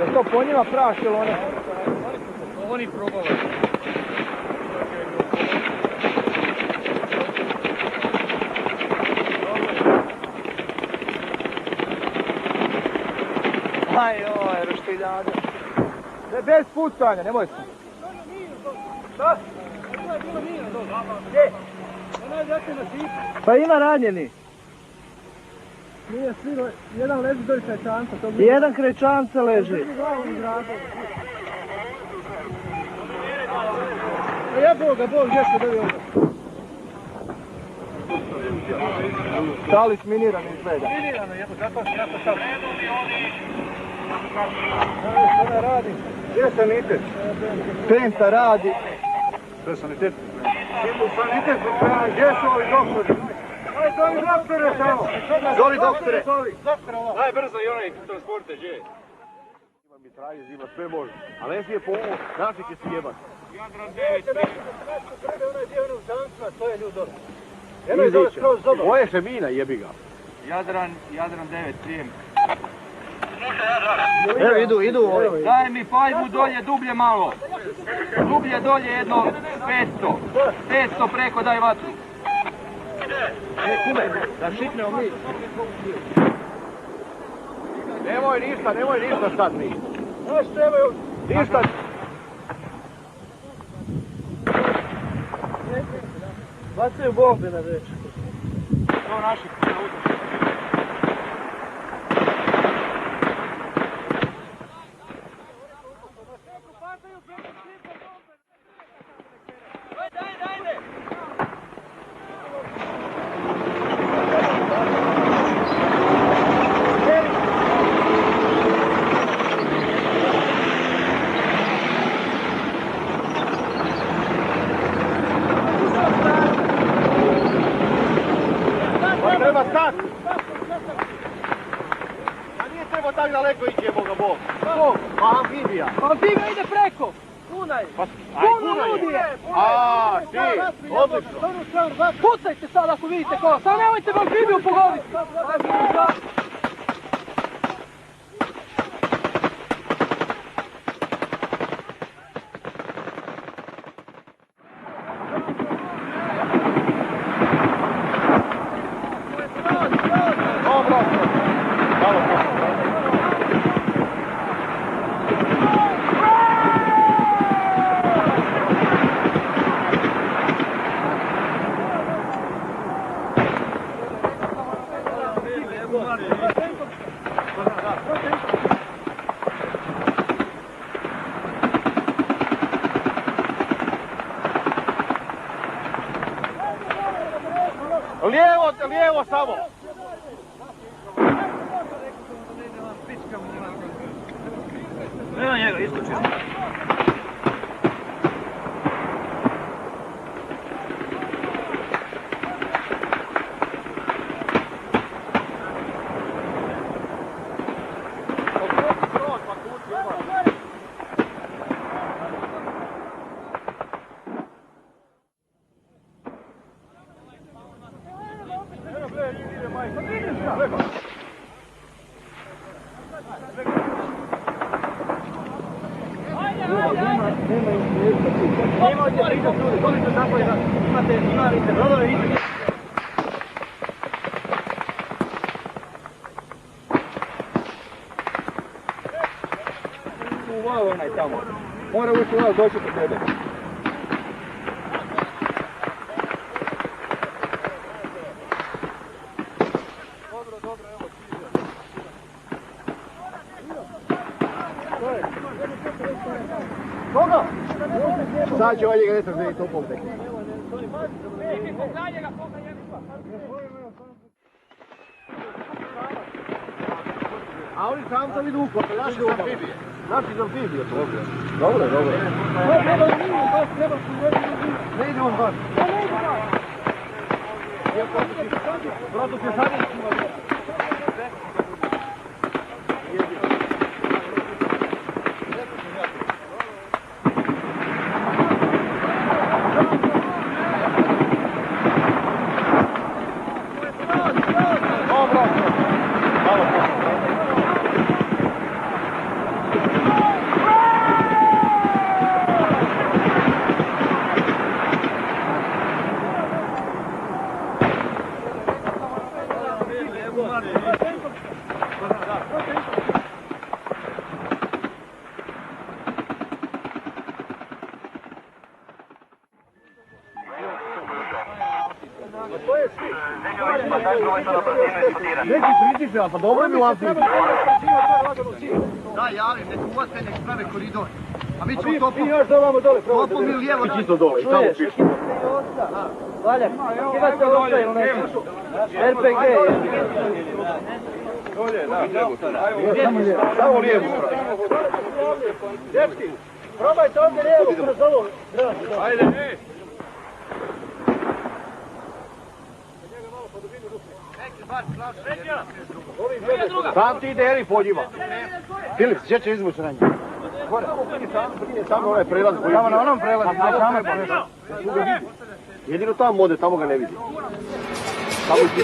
Je to po njima praš ili one? Oni probali. Aj joj, roštiljade. Bez pucanja, nemoj se. Šta? To je bilo mirno dobro. Gdje? Ona je dakle na tipu. Pa ima ranjeni. Nije svi, jedan leži do krećanca. Jedan krećanca leži. Jebo ga, Bog, gdje se dovi ovdje? Talis miniran izgleda. Minirano, jebo, zato sam. Sada radi. Gdje je sanitet? Penta radi. To je sanitet? Sanitet, gdje su ovi doktori? Aj, zovi doktore tamo! Zoli doktore! Daj brzo i onaj transporte, gdje je? Ima mitralje, zima, sve može. Ali ne smije po ovo, naši će se jebati. Jadran 9, onaj dio onog zansva, to je ljud dobro. Jedno je dole skroz zoba. Ovo je Šemina, jebi ga. Jadran 9, prijem. Evo idu ovi. Daj mi pajbu dolje, dublje malo. Dublje dolje jedno 500. 500 preko, daj vatru. Kume, da šiknemo mi. Nemoj ništa sad mi. Znaš trebaju? Ništa. Bacaju bombe na već. To naši puta. Treba stati! A nije trebao tako daleko ići, jebo ga Bog. Pa amfibija. Amfibija ide preko! Kunaj! Puno ljudi je! A, ti! Odlično! Pucajte sad ako vidite ko! Samo nemojte me amfibiju pogoditi! Lijevo samo! Nema njega, isključio. Onaj tamo. Mora ući u vas doći kod tebe. Dobro, evo. Koga? Sad će ovaj njega netak da je to pompe. A oni sam to vidu uklope, naši za amfibije. Naši za amfibije. Dobro. Ne ide on van. Proto se sad Dobro. Neki pritiče, pa dobro mi ulazi. Da, javim, nek uvate, nek sprave koridor. A mi ćemo topom. I još dovamo dole. Topom i lijevo. Čisto dole, i tamo piši. Valjak, kivate ostaje u nešto. RPG je. Dolje, da. Samo lijevo. Dečki, probajte ovdje lijevo kroz ovo. Ajde, ej. Sam ti ide Eri po njima. Filip, gdje će izvući na njih? Samo onaj prelaz koji je Tamo na onom prelazu, na kamer jedino tamo ode, tamo ga ne vidi. Tamo ti